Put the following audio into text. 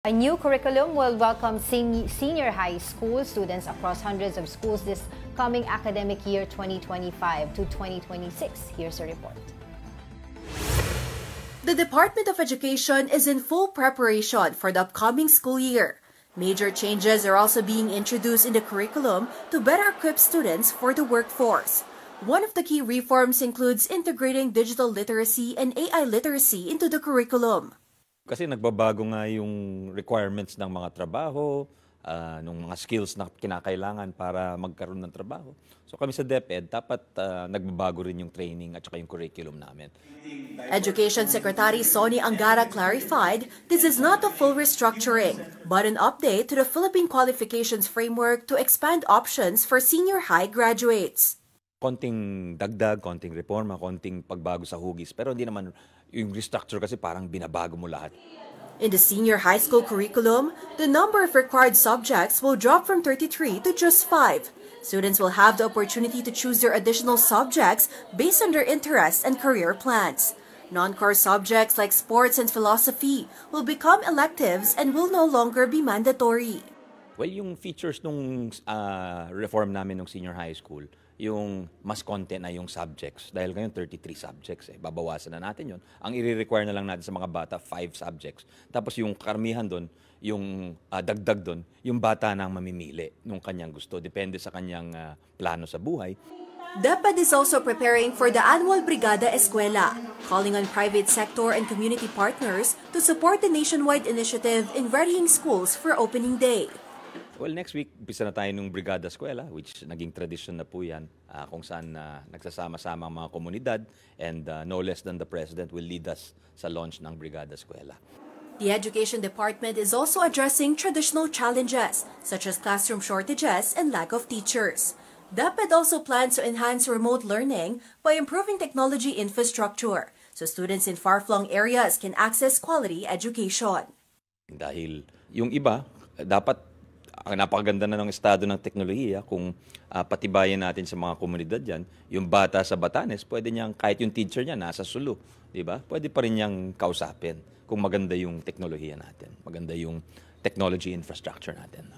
A new curriculum will welcome senior high school students across hundreds of schools this coming academic year 2025 to 2026. Here's a report. The Department of Education is in full preparation for the upcoming school year. Major changes are also being introduced in the curriculum to better equip students for the workforce. One of the key reforms includes integrating digital literacy and AI literacy into the curriculum. Kasi nagbabago nga yung requirements ng mga trabaho, ng mga skills na kinakailangan para magkaroon ng trabaho. So kami sa DepEd, dapat nagbabago rin yung training at saka yung curriculum namin. Education Secretary Sonny Angara clarified this is not a full restructuring, but an update to the Philippine Qualifications Framework to expand options for senior high graduates. Konting dagdag, konting reforma, konting pagbago sa hugis, pero hindi naman yung restructure kasi parang binabago mo lahat. In the senior high school curriculum, the number of required subjects will drop from 33 to just 5. Students will have the opportunity to choose their additional subjects based on their interests and career plans. Non-core subjects like sports and philosophy will become electives and will no longer be mandatory. Well, yung features nung reform namin ng senior high school, yung mas content na yung subjects. Dahil ngayon 33 subjects, babawasan na natin yon. Ang i-require na lang natin sa mga bata, 5 subjects. Tapos yung karamihan doon, yung dagdag doon, yung bata na ang mamimili nung kanyang gusto. Depende sa kanyang plano sa buhay. DepEd is also preparing for the annual Brigada Eskwela, calling on private sector and community partners to support the nationwide initiative in readying schools for opening day. Well, next week, umpisa na tayo ng Brigada Eskwela, which naging tradition na po yan, kung saan nagsasama-sama ang mga komunidad and no less than the President will lead us sa launch ng Brigada Eskwela. The Education Department is also addressing traditional challenges, such as classroom shortages and lack of teachers. DepEd also plans to enhance remote learning by improving technology infrastructure, so students in far-flung areas can access quality education. Dahil yung iba, dapat ang napakaganda na ng estado ng teknolohiya kung patibayan natin sa mga komunidad yan. Yung bata sa Batanes, pwede niyang, kahit yung teacher niya nasa Sulu, di ba? Pwede pa rin niyang kausapin kung maganda yung teknolohiya natin, maganda yung technology infrastructure natin.